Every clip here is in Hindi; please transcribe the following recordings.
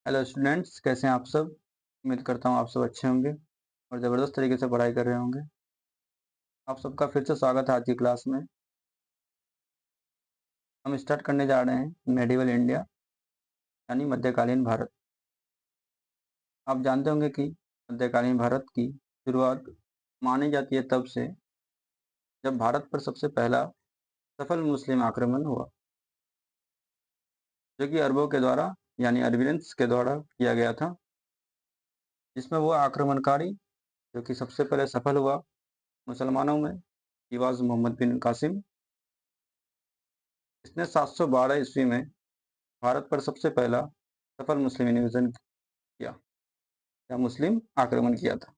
हेलो स्टूडेंट्स, कैसे हैं आप सब। उम्मीद करता हूँ आप सब अच्छे होंगे और ज़बरदस्त तरीके से पढ़ाई कर रहे होंगे। आप सबका फिर से स्वागत है आज की क्लास में। हम स्टार्ट करने जा रहे हैं मेडिवल इंडिया यानी मध्यकालीन भारत। आप जानते होंगे कि मध्यकालीन भारत की शुरुआत मानी जाती है तब से जब भारत पर सबसे पहला सफल मुस्लिम आक्रमण हुआ, जो कि अरबों के द्वारा यानी अरबियंस के द्वारा किया गया था। जिसमें वो आक्रमणकारी जो कि सबसे पहले सफल हुआ मुसलमानों में, he was Mohammad bin Qasim. इसने 712 ईस्वी में भारत पर सबसे पहला सफल मुस्लिम इन्वेजन किया या मुस्लिम आक्रमण किया था।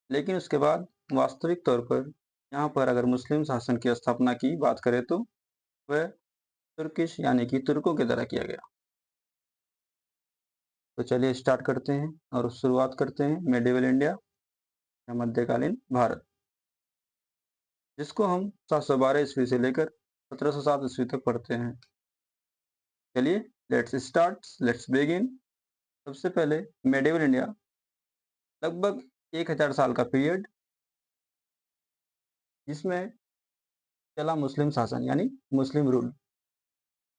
लेकिन उसके बाद वास्तविक तौर पर यहाँ पर अगर मुस्लिम शासन की स्थापना की बात करें तो वह तुर्किश यानी कि तुर्कों के द्वारा किया गया। तो चलिए स्टार्ट करते हैं और शुरुआत करते हैं मेडिवल इंडिया या मध्यकालीन भारत, जिसको हम 712 ईस्वी से लेकर 1707 ईस्वी तक पढ़ते हैं। चलिए लेट्स बिगिन। सबसे पहले मेडिवल इंडिया लगभग 1000 साल का पीरियड, जिसमें चला मुस्लिम शासन यानी मुस्लिम rule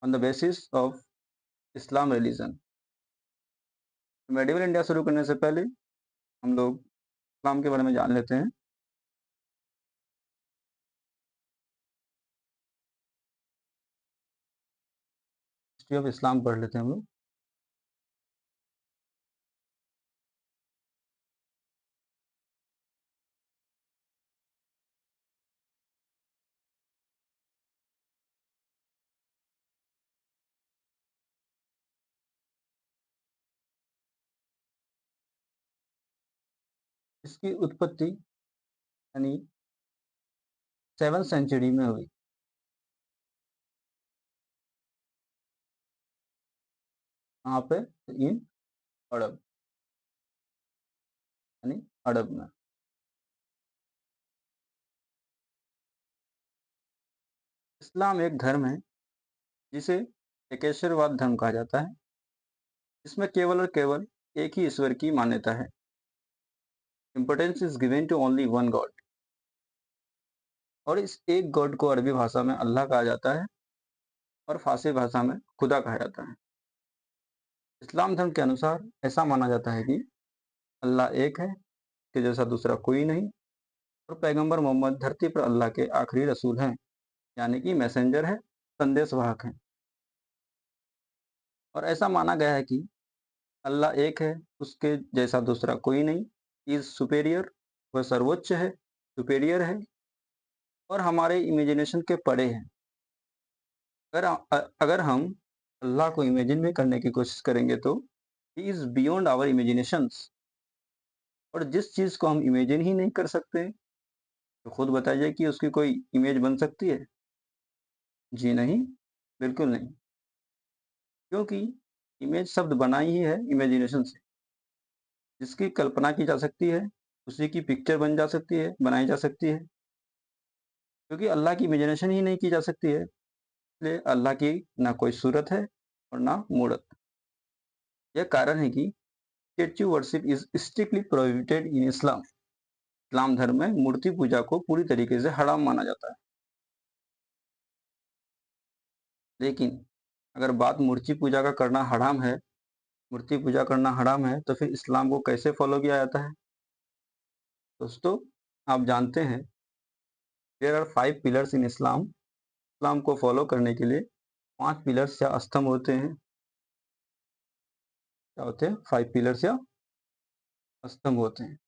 on the basis of Islam religion. Medieval India शुरू करने से पहले हम लोग इस्लाम के बारे में जान लेते हैं। हिस्ट्री ऑफ इस्लाम पढ़ लेते हैं हम लोग। इसकी उत्पत्ति यानी 7th सेंचुरी में हुई। यहाँ पे इन अरब यानी अरब में। इस्लाम एक धर्म है जिसे एकेश्वरवाद धर्म कहा जाता है, जिसमें केवल और केवल एक ही ईश्वर की मान्यता है। Importance is given to only one God, और इस एक गॉड को अरबी भाषा में अल्लाह कहा जाता है और फारसी भाषा में खुदा कहा जाता है। इस्लाम धर्म के अनुसार ऐसा माना जाता है कि अल्लाह एक है, के जैसा दूसरा कोई नहीं, और पैगंबर मोहम्मद धरती पर अल्लाह के आखिरी रसूल हैं, यानी कि मैसेंजर है, संदेशवाहक हैं। और ऐसा माना गया है कि अल्लाह एक है, उसके जैसा दूसरा कोई नहीं, इज सुपेरियर, वह सर्वोच्च है, सुपेरियर है और हमारे इमेजिनेशन के परे है। अगर हम अल्लाह को इमेजिन में करने की कोशिश करेंगे तो he is beyond our imaginations. और जिस चीज़ को हम इमेजिन ही नहीं कर सकते, तो खुद बताइए कि उसकी कोई इमेज बन सकती है? जी नहीं, बिल्कुल नहीं। क्योंकि इमेज शब्द बना ही है इमेजिनेशन से। जिसकी कल्पना की जा सकती है, उसी की पिक्चर बन जा सकती है, बनाई जा सकती है। क्योंकि अल्लाह की इमेजिनेशन ही नहीं की जा सकती है, इसलिए अल्लाह की ना कोई सूरत है और ना मूरत। यह कारण है कि statue worship is strictly prohibited in Islam. Islam धर्म में मूर्ति पूजा को पूरी तरीके से हराम माना जाता है। लेकिन अगर बात मूर्ति पूजा का करना हराम है, मूर्ति पूजा करना हराम है, तो फिर इस्लाम को कैसे फॉलो किया जाता है? दोस्तों, आप जानते हैं there are 5 pillars in Islam. इस्लाम को फॉलो करने के लिए 5 पिलर्स या स्तंभ होते हैं। क्या होते हैं? 5 पिलर्स या स्तंभ होते हैं।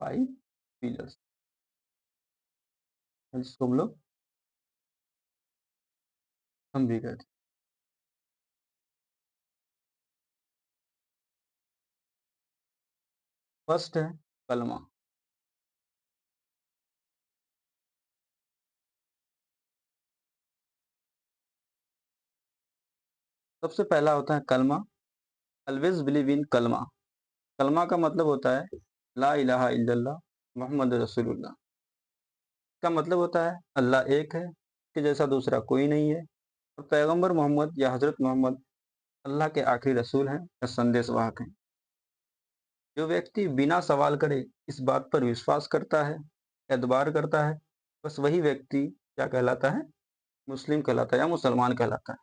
5 पिलर्स, जिसको हम लोग स्तंभ भी कहते हैं। फर्स्ट है कलमा। सबसे पहला होता है कलमा। ऑलवेज बिलीव इन कलमा। कलमा का मतलब होता है ला इलाहा इल्लल्लाह मोहम्मद रसूलुल्लाह। का मतलब होता है अल्लाह एक है, इसके जैसा दूसरा कोई नहीं है, और पैगंबर मोहम्मद या हजरत मोहम्मद अल्लाह के आखिरी रसूल हैं या संदेशवाहक हैं। जो व्यक्ति बिना सवाल करे इस बात पर विश्वास करता है, एतबार करता है, बस वही व्यक्ति क्या कहलाता है? मुस्लिम कहलाता है या मुसलमान कहलाता है।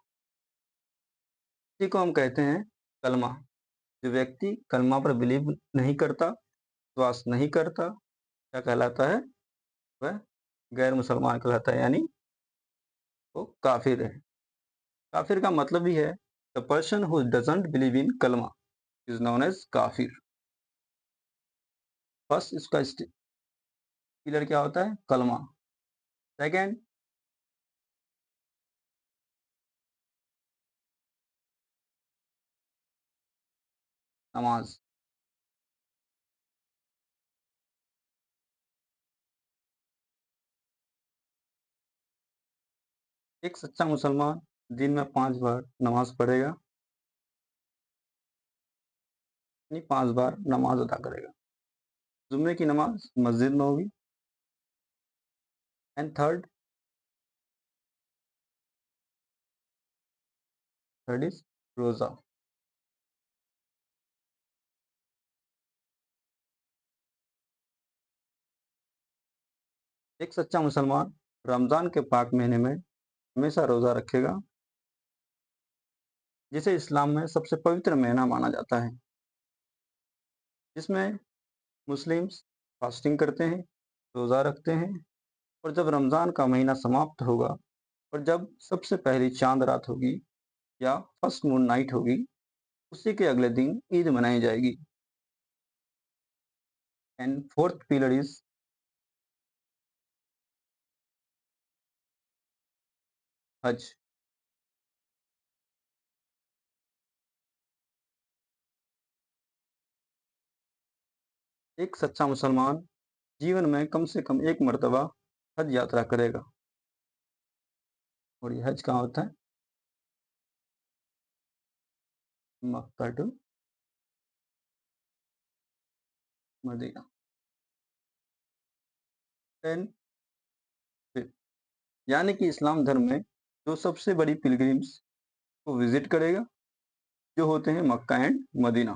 इसी को हम कहते हैं कलमा। जो व्यक्ति कलमा पर बिलीव नहीं करता, विश्वास नहीं करता, क्या कहलाता है? वह गैर मुसलमान कहलाता है, यानी वो काफिर है। काफिर का मतलब ही है the person who doesn't believe in कलमा इज नोन एज काफिर। फर्स्ट इसका पिलर क्या होता है? कलमा। सेकेंड, नमाज। एक सच्चा मुसलमान दिन में 5 बार नमाज पढ़ेगा, यानी 5 बार नमाज अदा करेगा। जुम्मे की नमाज मस्जिद में होगी। एंड थर्ड इज रोजा। एक सच्चा मुसलमान रमजान के पाक महीने में हमेशा रोजा रखेगा, जिसे इस्लाम में सबसे पवित्र महीना माना जाता है, जिसमें मुस्लिम्स फास्टिंग करते हैं, रोजा रखते हैं, और जब रमजान का महीना समाप्त होगा और जब सबसे पहली चांद रात होगी या फर्स्ट मून नाइट होगी, उसी के अगले दिन ईद मनाई जाएगी। एंड फोर्थ पिलर इज हज। एक सच्चा मुसलमान जीवन में कम से कम एक मर्तबा हज यात्रा करेगा। और ये हज कहाँ होता है? मक्का टू मदीना। टेन फिफ्थ, यानी कि इस्लाम धर्म में जो सबसे बड़ी पिलग्रिम्स को विजिट करेगा, जो होते हैं मक्का एंड मदीना।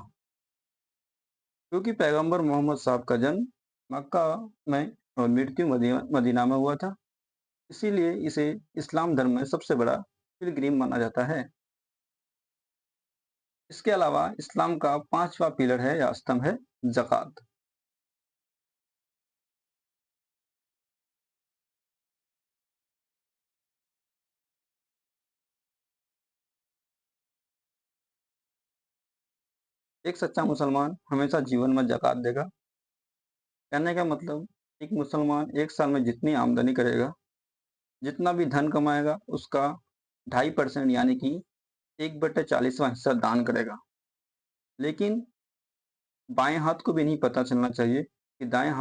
क्योंकि पैगंबर मोहम्मद साहब का जन्म मक्का में और मृत्यु मदीना में हुआ था, इसीलिए इसे इस्लाम धर्म में सबसे बड़ा पिलग्रिम माना जाता है। इसके अलावा इस्लाम का 5वां पिलर है या स्तंभ है ज़कात। एक सच्चा मुसलमान हमेशा जीवन में ज़कात देगा। कहने का मतलब एक मुसलमान एक साल में जितनी आमदनी करेगा, जितना भी धन कमाएगा, उसका 2.5% यानी कि 1/40वां हिस्सा दान करेगा। लेकिन बाएं हाथ को भी नहीं पता चलना चाहिए कि दाएं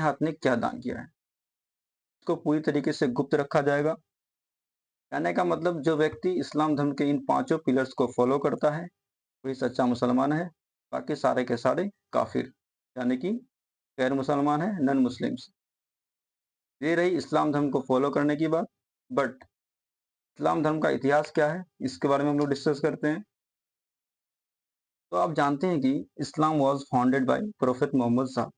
हाथ ने क्या दान किया है। इसको पूरी तरीके से गुप्त रखा जाएगा। कहने का मतलब जो व्यक्ति इस्लाम धर्म के इन 5 पिलर्स को फॉलो करता है, वही सच्चा मुसलमान है। बाकी सारे के सारे काफिर, यानी कि गैर मुसलमान है, नॉन मुस्लिम्स। ये रही इस्लाम धर्म को फॉलो करने की बात। बट इस्लाम धर्म का इतिहास क्या है, इसके बारे में हम लोग डिस्कस करते हैं। तो आप जानते हैं कि Islam was founded by prophet Muhammad Sahab.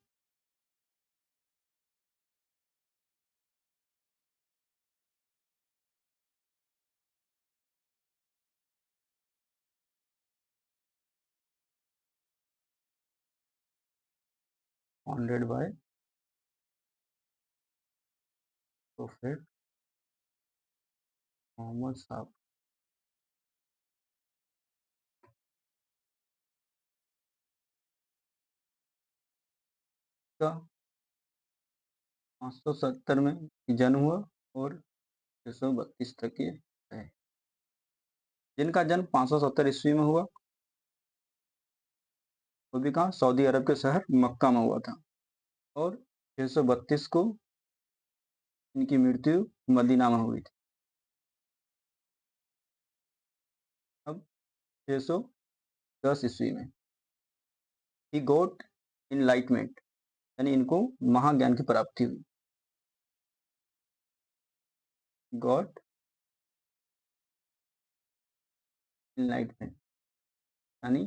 Founded by prophet Muhammad साहब का 570 में जन्म हुआ और 632 तक ये है। जिनका जन्म 570 ईस्वी में हुआ, वो भी कहाँ? सऊदी अरब के शहर मक्का में हुआ था। और 632 को इनकी मृत्यु मदीना में हुई थी। अब 610 ईस्वी में। ही गॉट इनलाइटमेंट, यानी इनको महाज्ञान की प्राप्ति हुई। गॉट इनलाइटमेंट यानी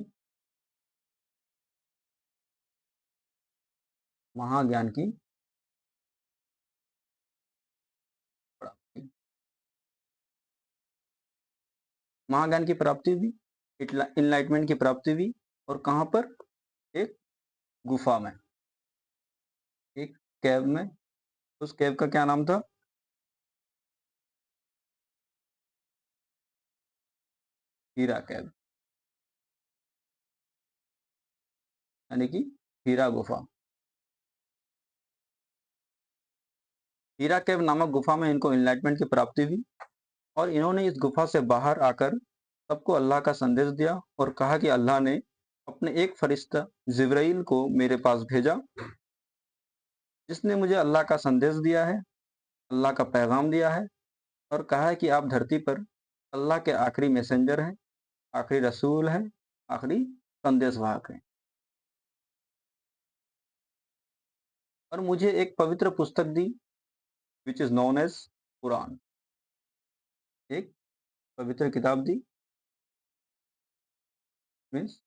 महाज्ञान की प्राप्ति। महाज्ञान की प्राप्ति हुई, इनलाइटमेंट की प्राप्ति हुई, और कहाँ पर? एक गुफा में, एक कैव में। उस कैव का क्या नाम था? हीरा कैव, यानी कि हीरा गुफा। हीरा कैव नामक गुफा में इनको इनलाइटमेंट की प्राप्ति हुई, और इन्होंने इस गुफा से बाहर आकर सबको अल्लाह का संदेश दिया और कहा कि अल्लाह ने अपने एक फरिश्ता जिब्राइल को मेरे पास भेजा, जिसने मुझे अल्लाह का संदेश दिया है, अल्लाह का पैगाम दिया है, और कहा है कि आप धरती पर अल्लाह के आखिरी मैसेंजर हैं, आखिरी रसूल हैं, आखिरी संदेशवाहक हैं। और मुझे एक पवित्र पुस्तक दी, which is known as Quran. एक पवित्र किताब दी, मीन्स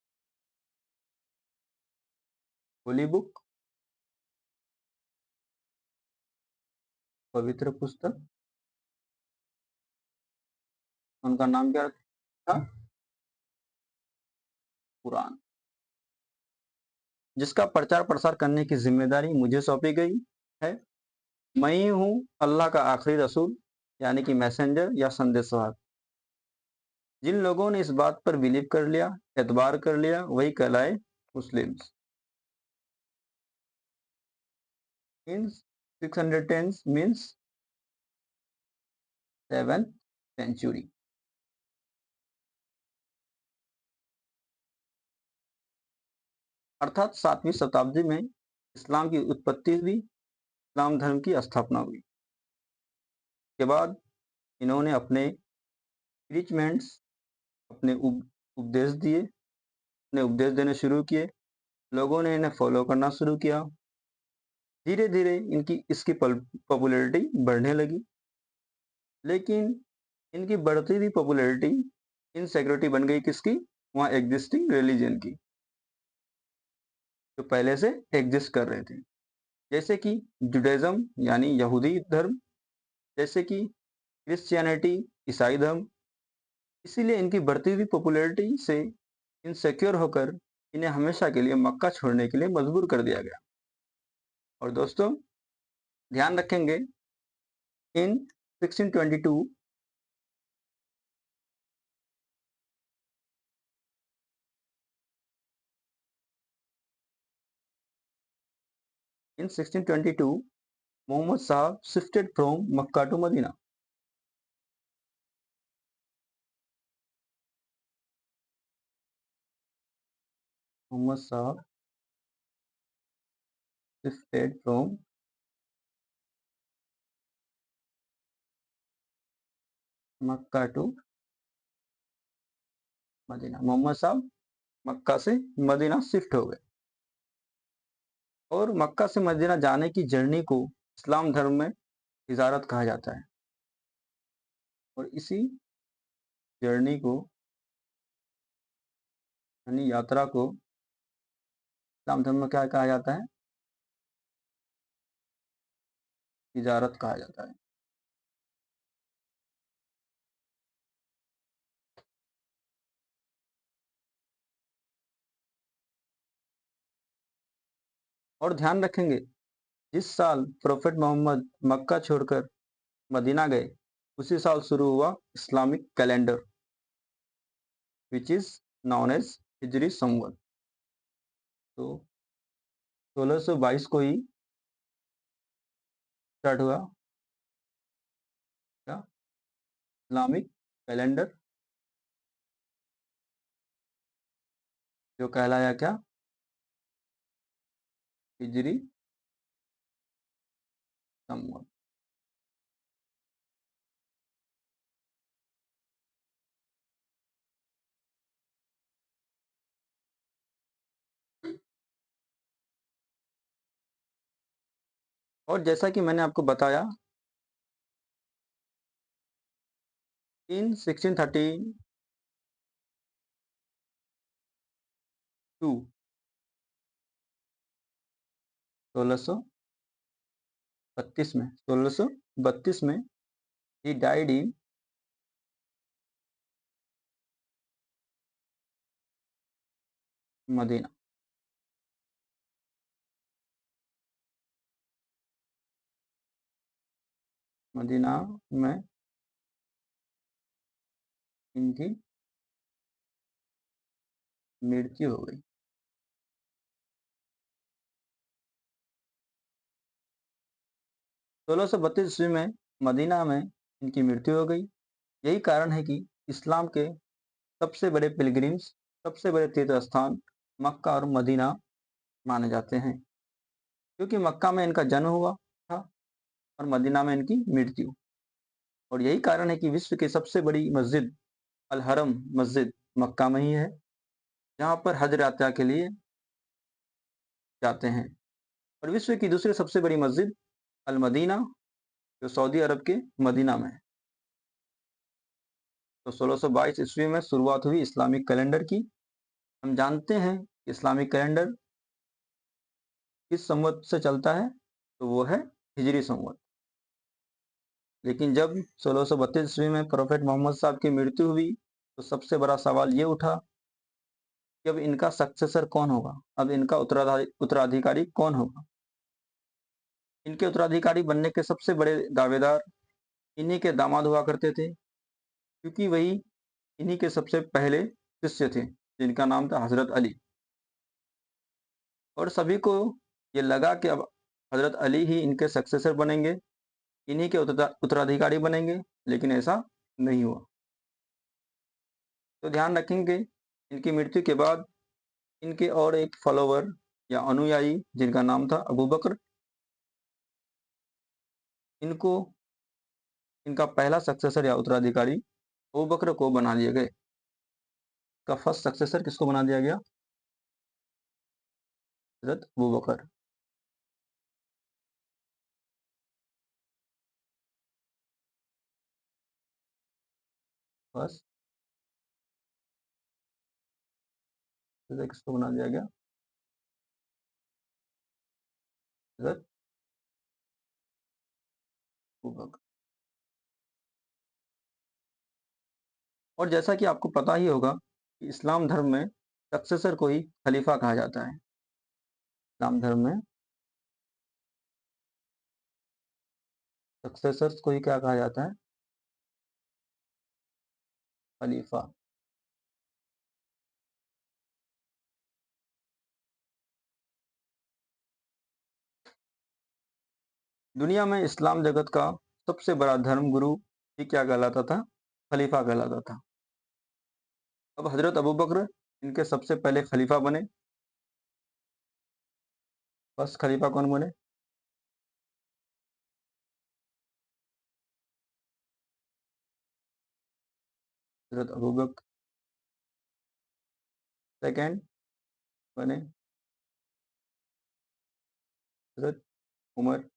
होली बुक, पवित्र पुस्तक। उनका नाम क्या था? कुरान, जिसका प्रचार प्रसार करने की जिम्मेदारी मुझे सौंपी गई है। मैं ही हूँ अल्लाह का आखिरी रसूल, यानी कि मैसेंजर या संदेशवाहक। जिन लोगों ने इस बात पर बिलीव कर लिया, एतबार कर लिया, वही कहलाए Muslims. Means 610 means 7th century. अर्थात 7वीं शताब्दी में इस्लाम की उत्पत्ति हुई, इस्लाम धर्म की स्थापना हुई। के बाद इन्होंने अपने प्रीचमेंट्स, अपने उपदेश दिए, अपने उपदेश देने शुरू किए, लोगों ने इन्हें फॉलो करना शुरू किया। धीरे धीरे इनकी इसकी पॉपुलैरिटी बढ़ने लगी, लेकिन इनकी बढ़ती हुई पॉपुलैरिटी इनसिक्योरिटी बन गई किसकी? वहाँ एग्जिस्टिंग रिलीजन की, जो पहले से एग्जिस्ट कर रहे थे, जैसे कि जुडाइज्म यानी यहूदी धर्म, जैसे कि क्रिश्चियनिटी ईसाई धर्म। इसीलिए इनकी बढ़ती हुई पॉपुलैरिटी से इनसिक्योर होकर इन्हें हमेशा के लिए मक्का छोड़ने के लिए मजबूर कर दिया गया। और दोस्तों ध्यान रखेंगे, इन 1622 Muhammad Sahab shifted from Mecca to Medina. Muhammad Sahab shifted from Mecca to Medina. Muhammad Sahab Mecca से मदीना शिफ्ट हो गए, और मक्का से मदीना जाने की जर्नी को इस्लाम धर्म में हिजारत कहा जाता है। और इसी जर्नी को, यानी यात्रा को, इस्लाम धर्म में क्या कहा जाता है? हिजारत कहा जाता है। और ध्यान रखेंगे, जिस साल प्रोफेट मोहम्मद मक्का छोड़कर मदीना गए, उसी साल शुरू हुआ Islamic calendar, which is known as Hijri संवत। तो 1622 को ही स्टार्ट हुआ क्या? इस्लामिक कैलेंडर, जो कहलाया क्या? हिजरी संवत। और जैसा कि मैंने आपको बताया इन 1632 1632 में ही डाइड इन मदीना। मदीना में इनकी मृत्यु हो गई। 1632 ईस्वी में मदीना में इनकी मृत्यु हो गई। यही कारण है कि इस्लाम के सबसे बड़े पिलग्रिम्स, सबसे बड़े तीर्थ स्थान मक्का और मदीना माने जाते हैं, क्योंकि मक्का में इनका जन्म हुआ था और मदीना में इनकी मृत्यु। और यही कारण है कि विश्व की सबसे बड़ी मस्जिद अल हरम मस्जिद मक्का में ही है, जहाँ पर हज यात्रा के लिए जाते हैं। और विश्व की दूसरी सबसे बड़ी मस्जिद अल मदीना, जो सऊदी अरब के मदीना में है। तो 1622 ईस्वी में शुरुआत हुई इस्लामिक कैलेंडर की। हम जानते हैं कि इस्लामिक कैलेंडर किस संवत से चलता है, तो वो है हिजरी संवत। लेकिन जब 1632 ईस्वी में प्रोफेट मोहम्मद साहब की मृत्यु हुई, तो सबसे बड़ा सवाल ये उठा कि अब इनका सक्सेसर कौन होगा, अब इनका उत्तराधिकारी कौन होगा। इनके उत्तराधिकारी बनने के सबसे बड़े दावेदार इन्हीं के दामाद हुआ करते थे, क्योंकि वही इन्हीं के सबसे पहले शिष्य थे, जिनका नाम था हजरत अली। और सभी को ये लगा कि अब हजरत अली ही इनके सक्सेसर बनेंगे, इन्हीं के उत्तराधिकारी बनेंगे, लेकिन ऐसा नहीं हुआ। तो ध्यान रखेंगे, इनकी मृत्यु के बाद इनके और एक फॉलोवर या अनुयायी, जिनका नाम था अबू बकर, इनको इनका पहला सक्सेसर या उत्तराधिकारी अबू बकर को बना दिए गए। का फर्स्ट सक्सेसर किसको बना दिया गया? हजरत अबू बकर। फर्स्ट सक्सेसर किसको बना दिया गया? हजरत अबू बकर। और जैसा कि आपको पता ही होगा कि इस्लाम धर्म में सक्सेसर को ही खलीफा कहा जाता है। इस्लाम धर्म में सक्सेसर्स को ही क्या कहा जाता है? खलीफा। दुनिया में इस्लाम जगत का सबसे बड़ा धर्म गुरु ही क्या कहलाता था? खलीफा कहलाता था। अब हजरत अबू बकर इनके सबसे पहले खलीफा बने। फर्स्ट खलीफा कौन बने? हजरत अबू बकर। सेकंड बने हजरत उमर।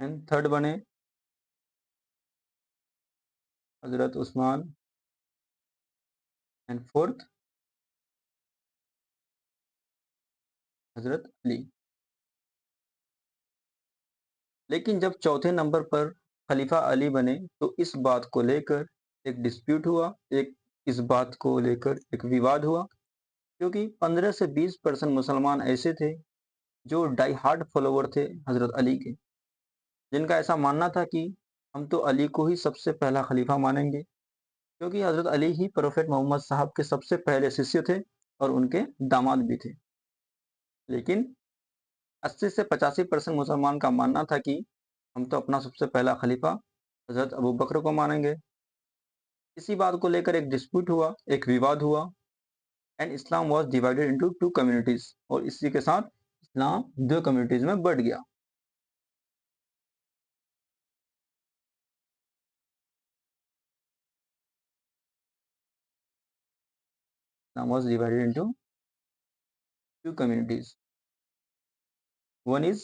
एंड थर्ड बने हजरत उस्मान। एंड फोर्थ हजरत अली। लेकिन जब चौथे नंबर पर खलीफा अली बने, तो इस बात को लेकर एक डिस्प्यूट हुआ, एक इस बात को लेकर एक विवाद हुआ, क्योंकि 15 से 20% मुसलमान ऐसे थे जो डाई हार्ड फॉलोवर थे हजरत अली के, जिनका ऐसा मानना था कि हम तो अली को ही सबसे पहला खलीफा मानेंगे, क्योंकि हजरत अली ही प्रोफेट मोहम्मद साहब के सबसे पहले शिष्य थे और उनके दामाद भी थे। लेकिन 80 से 85% मुसलमान का मानना था कि हम तो अपना सबसे पहला खलीफा हजरत अबू बकर को मानेंगे। इसी बात को लेकर एक डिस्प्यूट हुआ, एक विवाद हुआ। And Islam was divided into two communities, और इसी के साथ इस्लाम दो कम्युनिटीज में बढ़ गया। Islam was divided into two communities. One is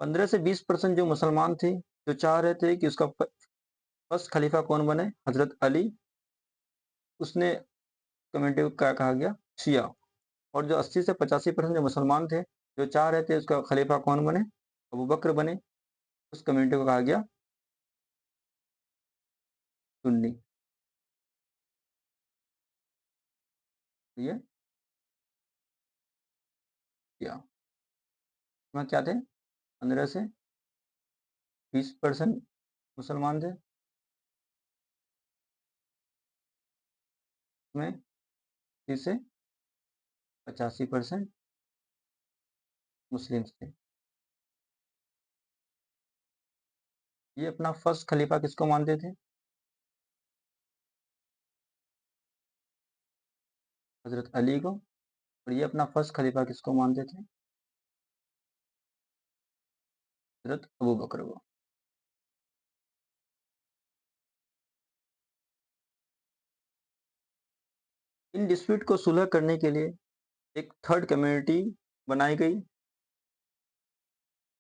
15 से 20% जो मुसलमान थे, जो चाह रहे थे कि उसका फर्स्ट खलीफा कौन बने? हज़रत अली। उसने कम्युनिटी को क्या कहा गया? शिया। और जो 80 से 85% जो मुसलमान थे, जो चाह रहे थे उसका खलीफा कौन बने? अबू बकर बने। उस कम्युनिटी को कहा गया सुन्नी। ये शिया। इसमें क्या थे? 15 से 20% मुसलमान थे। इसमें 30 से 85% मुस्लिम्स थे। ये अपना फर्स्ट खलीफा किसको मानते थे? हज़रत अली को। और ये अपना फर्स्ट खलीफा किसको मानते थे? हज़रत अबू बकर को। इन डिस्प्यूट को सुलह करने के लिए एक थर्ड कम्युनिटी बनाई गई।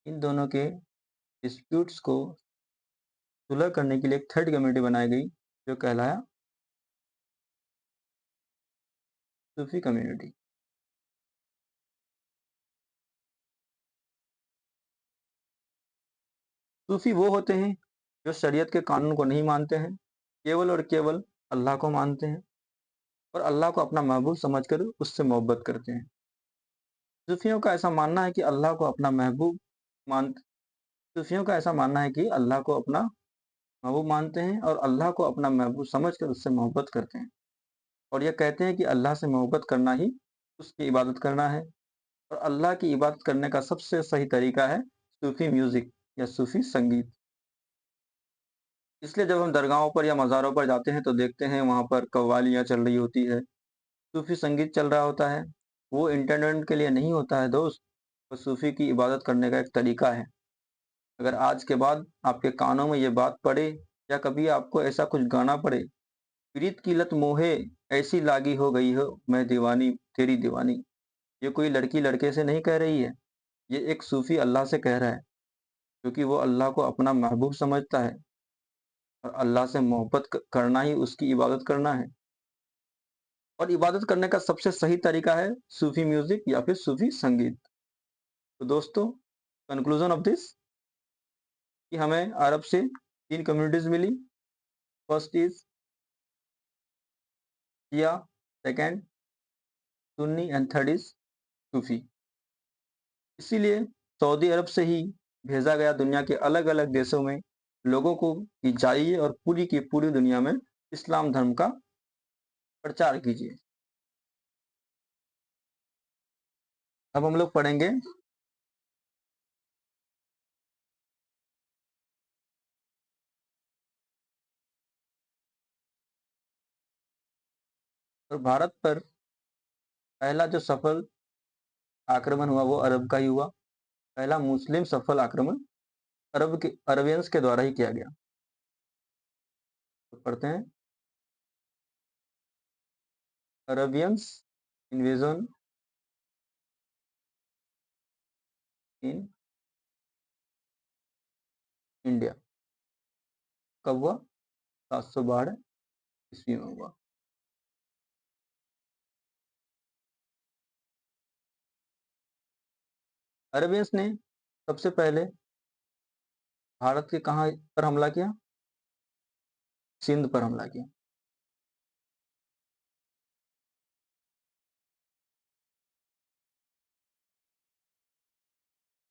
इन दोनों के डिस्प्यूट्स को सुलह करने के लिए एक थर्ड कम्युनिटी बनाई गई, जो कहलाया सूफी कम्युनिटी। सूफी वो होते हैं जो शरीयत के कानून को नहीं मानते हैं, केवल और केवल अल्लाह को मानते हैं और अल्लाह को अपना महबूब समझकर उससे मोहब्बत करते हैं। सूफियों का ऐसा मानना है कि अल्लाह को अपना महबूब मान सूफियों का ऐसा मानना है कि अल्लाह को अपना महबूब मानते हैं और अल्लाह को अपना महबूब समझकर उससे मोहब्बत करते हैं। और ये कहते हैं कि अल्लाह से मोहब्बत करना ही उसकी इबादत करना है और अल्लाह की इबादत करने का सबसे सही तरीका है सूफी म्यूज़िक या सूफी संगीत। इसलिए जब हम दरगाहों पर या मज़ारों पर जाते हैं तो देखते हैं वहाँ पर कव्वालियाँ चल रही होती है, सूफी संगीत चल रहा होता है। वो एंटरटेनमेंट के लिए नहीं होता है दोस्त, वो सूफी की इबादत करने का एक तरीका है। अगर आज के बाद आपके कानों में ये बात पड़े या कभी आपको ऐसा कुछ गाना पड़े, प्रीत की लत मोहे ऐसी लागी हो गई हो मैं दीवानी तेरी दीवानी। ये कोई लड़की लड़के से नहीं कह रही है, ये एक सूफी अल्लाह से कह रहा है, क्योंकि वो अल्लाह को अपना महबूब समझता है और अल्लाह से मोहब्बत करना ही उसकी इबादत करना है। और इबादत करने का सबसे सही तरीका है सूफी म्यूजिक या फिर सूफी संगीत। तो दोस्तों, कंक्लूजन ऑफ दिस कि हमें अरब से 3 कम्युनिटीज मिली। First is Shia, second Sunni and third is Sufi. इसीलिए सऊदी अरब से ही भेजा गया दुनिया के अलग-अलग देशों में लोगों को कि जाइए और पूरी की पूरी दुनिया में इस्लाम धर्म का प्रचार कीजिए। अब हम लोग पढ़ेंगे और भारत पर पहला जो सफल आक्रमण हुआ वो अरब का ही हुआ। पहला मुस्लिम सफल आक्रमण अरबियंस के द्वारा ही किया गया। तो पढ़ते हैं अरबियंस इन्वेजन इन इंडिया। कब हुआ? 712 ईस्वी में हुआ। अरबियंस ने सबसे पहले भारत के कहाँ पर हमला किया? सिंध पर हमला किया।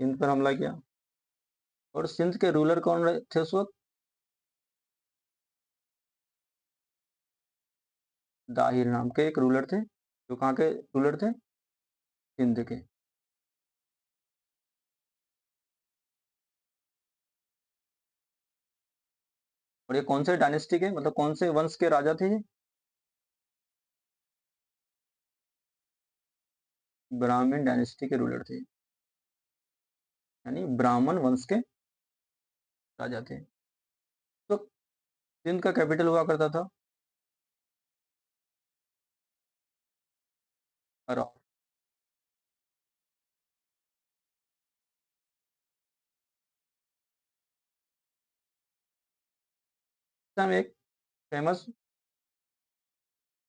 सिंध पर हमला किया। और सिंध के रूलर कौन थे उस वक्त? दाहिर नाम के एक रूलर थे, जो कहाँ के रूलर थे? सिंध के। और ये कौन से डायनेस्टी के, मतलब कौन से वंश के राजा थे ये? ब्राह्मण डायनेस्टी के रूलर थे, यानी ब्राह्मण वंश के राजा थे। तो सिंध का कैपिटल हुआ करता था अरौर। टाइम एक फेमस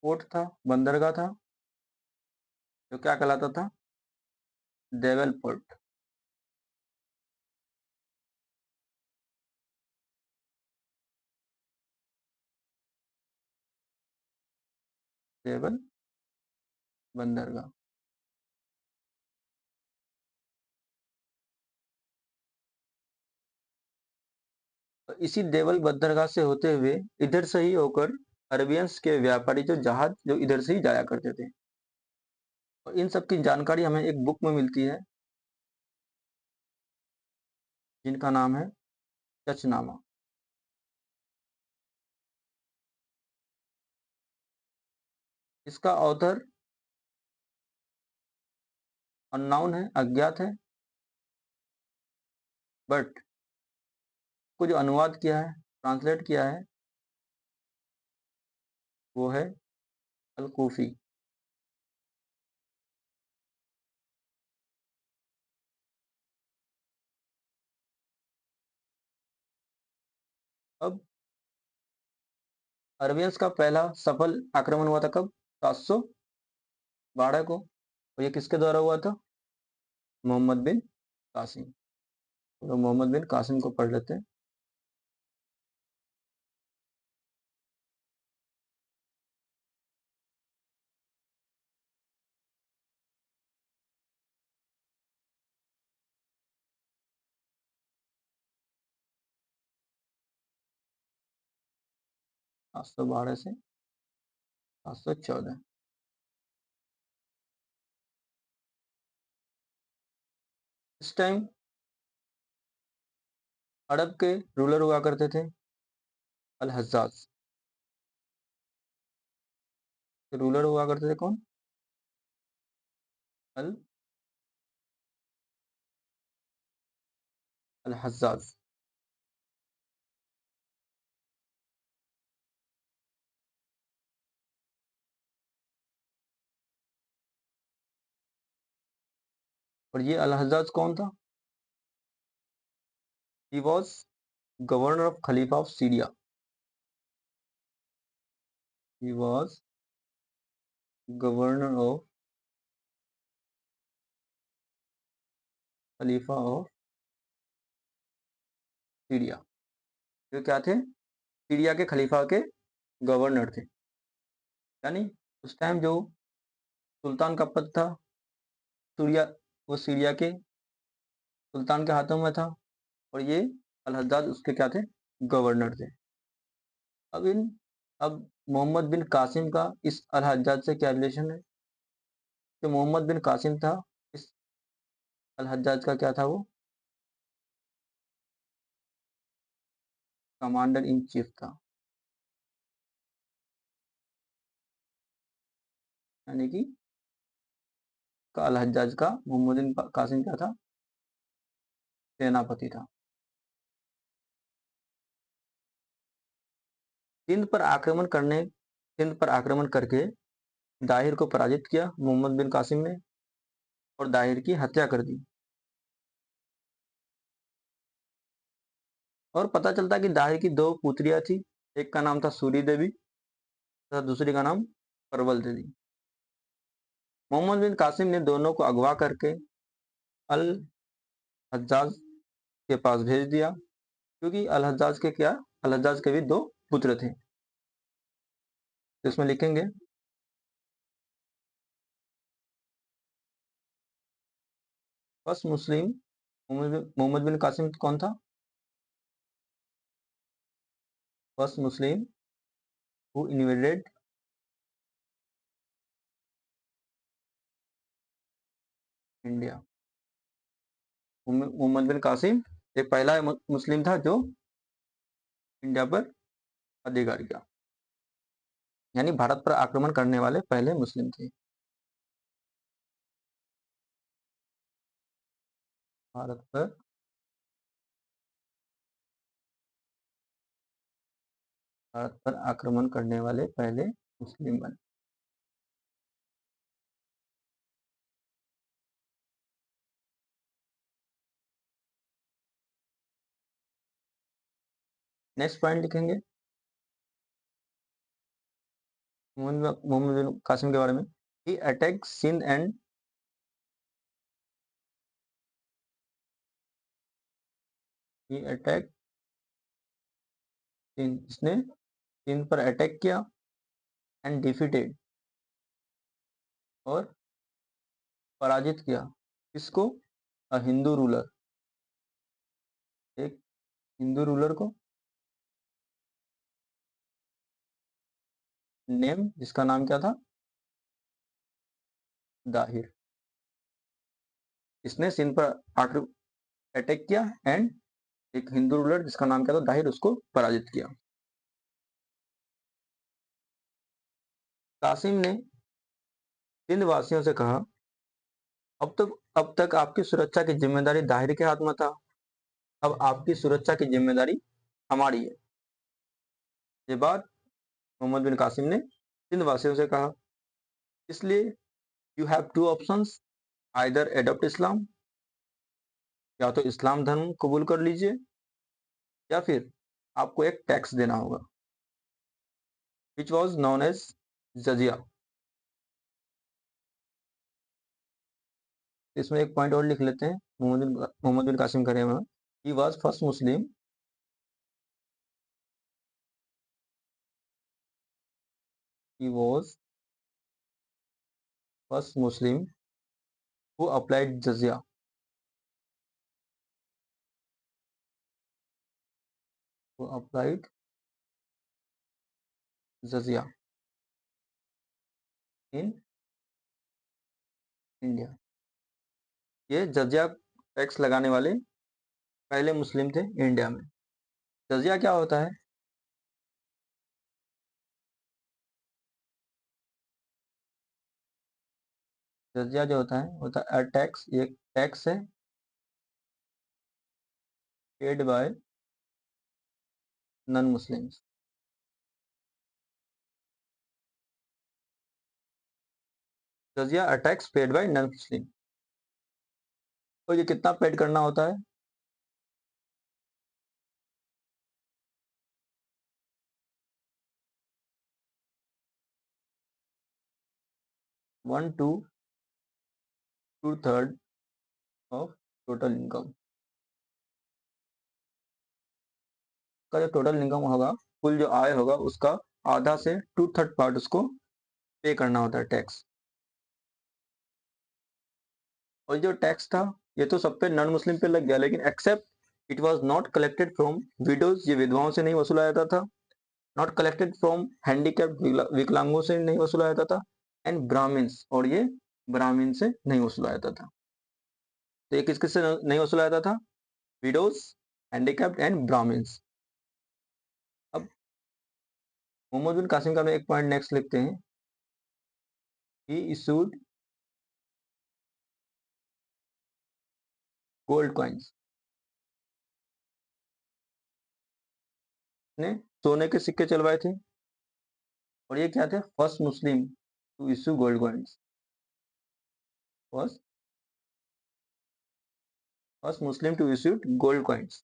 पोर्ट था, बंदरगाह था, जो क्या कहलाता था? Devil port. डेवल बंदरगाह। तो इसी देवल बंदरगाह से होते हुए इधर से ही होकर अरबियंस के व्यापारी जो जहाज जो इधर से ही जाया करते थे। और इन सब की जानकारी हमें एक बुक में मिलती है, जिनका नाम है चचनामा। इसका ऑथर अननाउन है, अज्ञात है, बट को जो अनुवाद किया है, ट्रांसलेट किया है, वो है अल कूफी। अब अरबियंस का पहला सफल आक्रमण हुआ था कब? 712 को। और ये किसके द्वारा हुआ था? मोहम्मद बिन कासिम। तो मोहम्मद बिन कासिम को पढ़ लेते हैं। सात सौ बारह से 714। इस टाइम अरब के रूलर हुआ करते थे अल हज्जाज। रूलर हुआ करते थे कौन? अल अल हज्जाज। और ये अल हज्जाज कौन था? He was governor of Khalifa of Syria. He was governor of Khalifa of Syria. ये क्या थे? सीरिया के खलीफा के गवर्नर थे। यानी उस टाइम जो सुल्तान का पद था, सूर्या वो सीरिया के सुल्तान के हाथों में था। और ये अल हज्जाज उसके क्या थे? गवर्नर थे। अब इन अब मोहम्मद बिन कासिम का इस अल हज्जाज से क्या रिलेशन है? जो मोहम्मद बिन कासिम था, इस अल हज्जाज का क्या था? वो कमांडर इन चीफ था। यानी कि अल हज्जाज का मोहम्मद बिन कासिम क्या था? सेनापति था। सिंध पर आक्रमण करके दाहिर को पराजित किया मोहम्मद बिन कासिम ने, और दाहिर की हत्या कर दी। और पता चलता कि दाहिर की दो पुत्रियां थी। एक का नाम था सूरी देवी तथा दूसरी का नाम परवल देवी। मोहम्मद बिन कासिम ने दोनों को अगवा करके अल हज्जाज के पास भेज दिया, क्योंकि अल हज्जाज के भी दो पुत्र थे। तो इसमें लिखेंगे first Muslim. Muhammad bin Qasim कौन था? First Muslim who invaded India. Muhammad bin Qasim एक पहला मुस्लिम था जो इंडिया पर अधिकार किया, यानी भारत पर आक्रमण करने वाले पहले मुस्लिम थे। भारत पर आक्रमण करने वाले पहले मुस्लिम बने। नेक्स्ट पॉइंट लिखेंगे मोहम्मद बिन कासिम के बारे में, he attack Sindh and he attack Sindh, इसने सिंध पर अटैक किया एंड डिफीटेड, और पराजित किया किसको, अ हिंदू रूलर, एक हिंदू रूलर को, नेम जिसका नाम क्या था, दाहिर। इसने सिंध पर आकर अटैक किया एंड एक हिंदू रूलर जिसका नाम क्या था, दाहिर, उसको पराजित किया। कासिम ने सिंध वासियों से कहा, अब तक आपकी सुरक्षा की जिम्मेदारी दाहिर के हाथ में था, अब आपकी सुरक्षा की जिम्मेदारी हमारी है। ये बात मोहम्मद बिन कासिम ने सिंध वासियों से कहा। इसलिए you have two options, either adopt Islam, या तो इस्लाम धर्म कबूल कर लीजिए, या फिर आपको एक टैक्स देना होगा, विच वॉज नोन एज जजिया। इसमें एक पॉइंट और लिख लेते हैं, मोहम्मद बिन कासिम करे हुए, he was first Muslim, he was first Muslim who applied jizya, who applied jizya in India। ये जजिया टैक्स लगाने वाले पहले मुस्लिम थे इंडिया में। जजिया क्या होता है? जजिया जो होता है टैक्स, ये टैक्स है पेड बाय नॉन मुस्लिम्स। जजिया tax paid by non Muslim. तो ये कितना पेड करना होता है? 1 to 2/3 ऑफ टोटल इनकम। का जो टोटल इनकम होगा, कुल जो आय होगा, उसका आधा से 2/3 पार्ट उसको पे करना होता है टैक्स। और जो टैक्स था, ये तो सब पे नॉन मुस्लिम पे लग गया, लेकिन except it was not collected from widows, ये विधवाओं से नहीं वसूला जाता था। नॉट कलेक्टेड फ्रॉम हैंडीकैप्ड, विकलांगों से नहीं वसूला जाता था। एंड ब्राह्मण्स, और ये ब्राह्मण से नहीं वसूला जाता था। तो ये किस किस से नहीं वसूला जाता था? Widows, handicapped and Brahmins. अब मोहम्मद बिन कासिम का एक पॉइंट नेक्स्ट लिखते हैं, ही इशूड गोल्ड कॉइन्स, ने सोने के सिक्के चलवाए थे। और ये क्या थे? First Muslim to issue gold coins, first first Muslim to issue gold coins.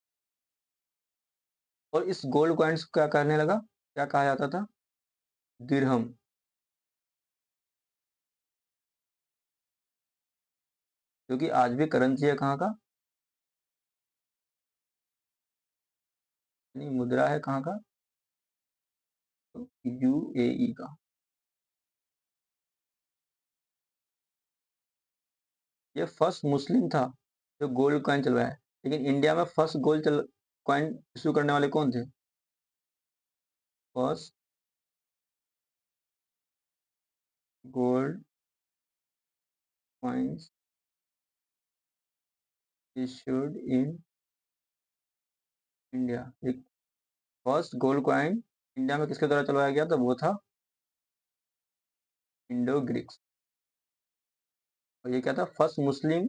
और इस गोल्ड कॉइन्स को क्या कहने लगा, क्या कहा जाता था? दिरहम। क्योंकि आज भी करेंसी है कहाँ का? नहीं, मुद्रा है कहाँ का? तो यूएई का। ये फर्स्ट मुस्लिम था जो गोल्ड कॉइन चलवाया है। लेकिन इंडिया में फर्स्ट गोल्ड कॉइन इशू करने वाले कौन थे? First gold coins issued in India. First gold coin India में किसके द्वारा चलवाया गया था? वो था इंडो ग्रीक्स। और ये क्या था? फर्स्ट मुस्लिम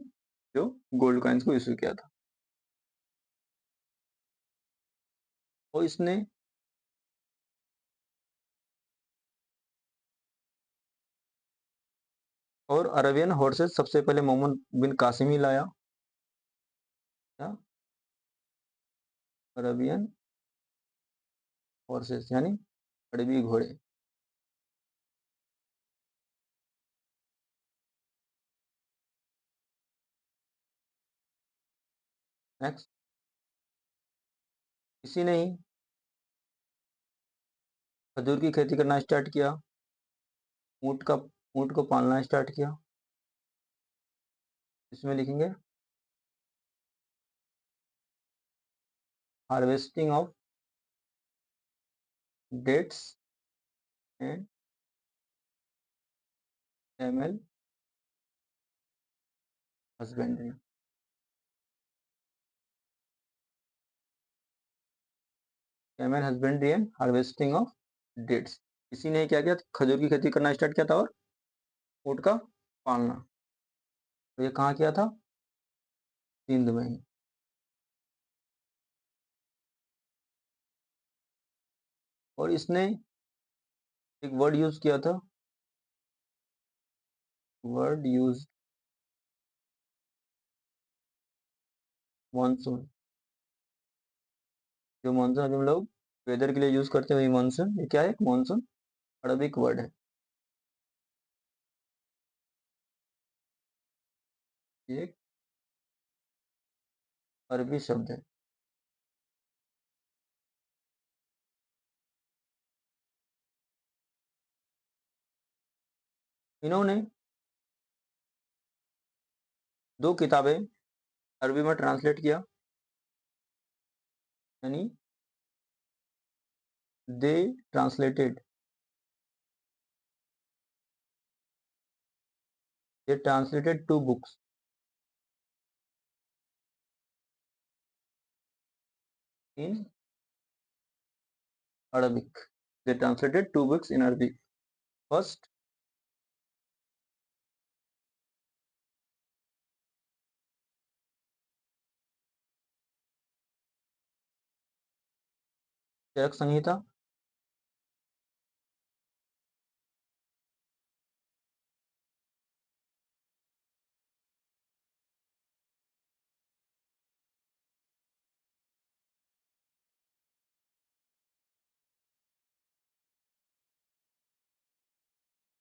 जो गोल्ड कॉइन्स को इशू किया था। और इसने और अरबियन हॉर्सेस सबसे पहले मोहम्मद बिन कासिम ही लाया। क्या? अरबियन हॉर्सेस यानी अरबी घोड़े। नेक्स्ट, किसी ने ही खजूर की खेती करना स्टार्ट किया, ऊँट को पालना स्टार्ट किया। इसमें लिखेंगे harvesting of dates and camel husbandry. Camel husbandry and harvesting of dates. किसी ने क्या किया, खजूर की खेती करना स्टार्ट किया था और ऊँट का पालना। तो ये कहाँ किया था? सिंध में ही। और इसने एक वर्ड यूज किया था, वर्ड यूज मानसून। जो मानसून अभी हम लोग वेदर के लिए यूज करते हैं वही मानसून। ये क्या है? मानसून अरबिक वर्ड है। ये एक अरबी शब्द है। इन्होंने दो किताबें अरबी में ट्रांसलेट किया, यानी they translated two books in Arabic. They translated two books in Arabic. First, Charak Samhita.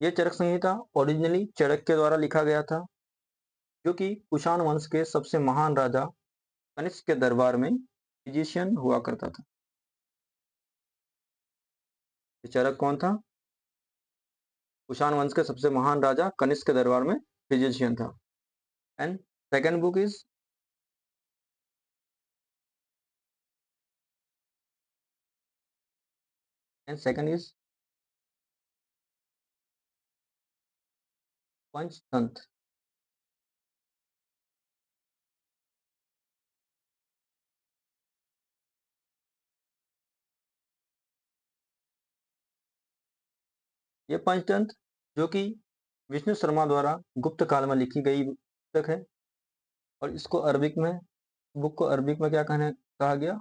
ये चरक संहिता ओरिजिनली चरक के द्वारा लिखा गया था, जो कि कुषाण वंश के सबसे महान राजा कनिष्क के दरबार में फिजिशियन हुआ करता था। ये चरक कौन था? कुषाण वंश के सबसे महान राजा कनिष्क के दरबार में फिजिशियन था। And second book is Panchatantra. ये पंचतंत्र, जो कि विष्णु शर्मा द्वारा गुप्त काल में लिखी गई पुस्तक है, और इसको अरबिक में, बुक को अरबिक में क्या कहा गया?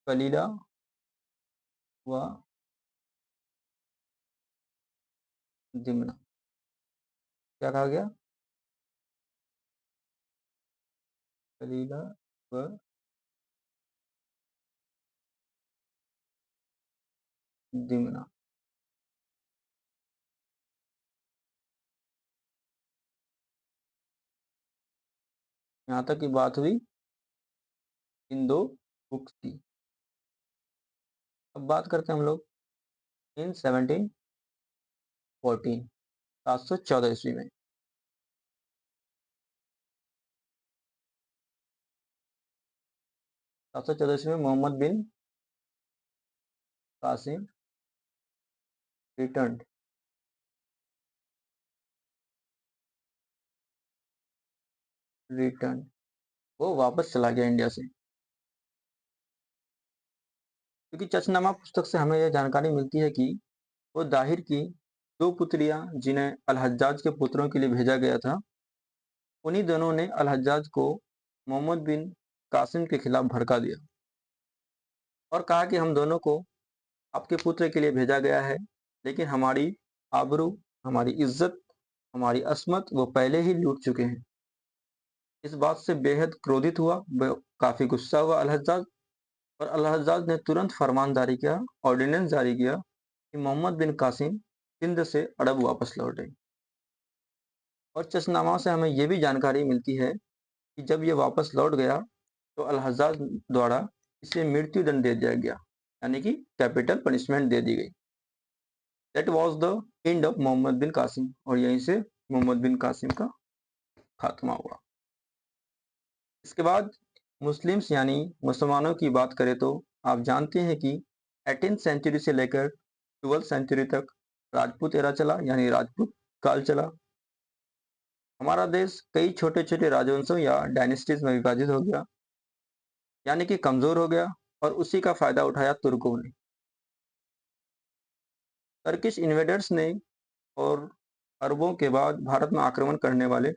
कलीला व दिमना। क्या कहा गया? कलीला व दिमना। यहाँ तक की बात हुई इन दो बुक्स की। अब बात करते हैं हम लोग इन 1714, 714 ईस्वी में। 714 ईस्वी में Mohammad bin Qasim return return वो वापस चला गया इंडिया से। क्योंकि चचनामा पुस्तक से हमें यह जानकारी मिलती है कि वो दाहिर की दो पुत्रियां, जिन्हें अल-हज्जाज के पुत्रों के लिए भेजा गया था, उन्हीं दोनों ने अल-हज्जाज को मोहम्मद बिन कासिम के खिलाफ भड़का दिया और कहा कि हम दोनों को आपके पुत्र के लिए भेजा गया है, लेकिन हमारी आबरू, हमारी इज्जत, हमारी अस्मत वो पहले ही लूट चुके हैं। इस बात से बेहद क्रोधित हुआ, काफी गुस्सा हुआ अल-हज्जाज, और अल-हज्जाज ने तुरंत फरमान जारी किया, ऑर्डिनेंस जारी किया कि मोहम्मद बिन कासिम सिंध से अरब वापस लौटे। और चश्नामा से हमें ये भी जानकारी मिलती है कि जब ये वापस लौट गया तो अल-हज्जाज द्वारा इसे मृत्यु दंड दे दिया गया, यानी कि कैपिटल पनिशमेंट दे दी गई। That was the end of Muhammad bin Qasim, और यहीं से मोहम्मद बिन कासिम का खात्मा हुआ। इसके बाद मुस्लिम्स यानी मुसलमानों की बात करें तो आप जानते हैं कि 18th सेंचुरी से लेकर 12th सेंचुरी तक राजपूत एरा चला, यानी राजपूत काल चला। हमारा देश कई छोटे-छोटे राजवंशों या डायनेस्टीज में विभाजित हो गया, यानी कि कमजोर हो गया, और उसी का फायदा उठाया तुर्कों ने। टर्किश इन्वेडर्स ने, और अरबों के बाद भारत में आक्रमण करने वाले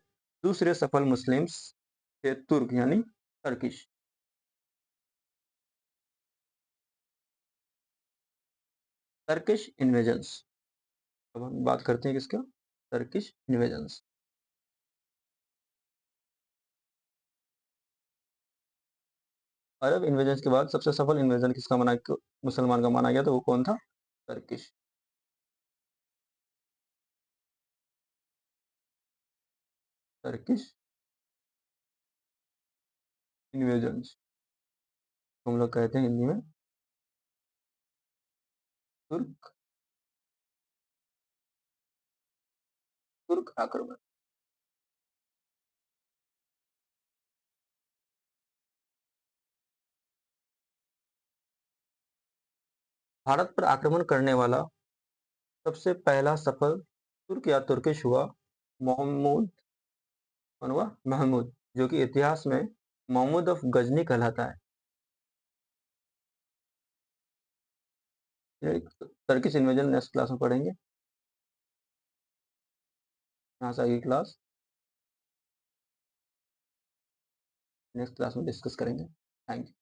दूसरे सफल मुस्लिम्स थे तुर्क, यानी टर्किश। टर्किश इन्वेजन्स, अब हम बात करते हैं किसका, टर्किश इन्वेजन्स। अरब इन्वेजन्स के बाद सबसे सफल इन्वेजन किसका माना, मुसलमान का माना गया, तो वो कौन था, टर्किश। टर्किश इन्वेजन्स हम लोग कहते हैं हिंदी में तुर्क तुर्क आक्रमण। भारत पर आक्रमण करने वाला सबसे पहला सफल तुर्क या तुर्किश हुआ मोहम्मद, कौन हुआ, महमूद, जो कि इतिहास में मोहम्मद ऑफ गजनी कहलाता है। ये टर्किश इन्वेजन नेक्स्ट क्लास में पढ़ेंगे। यहाँ से आगे क्लास नेक्स्ट क्लास में डिस्कस करेंगे। Thank you.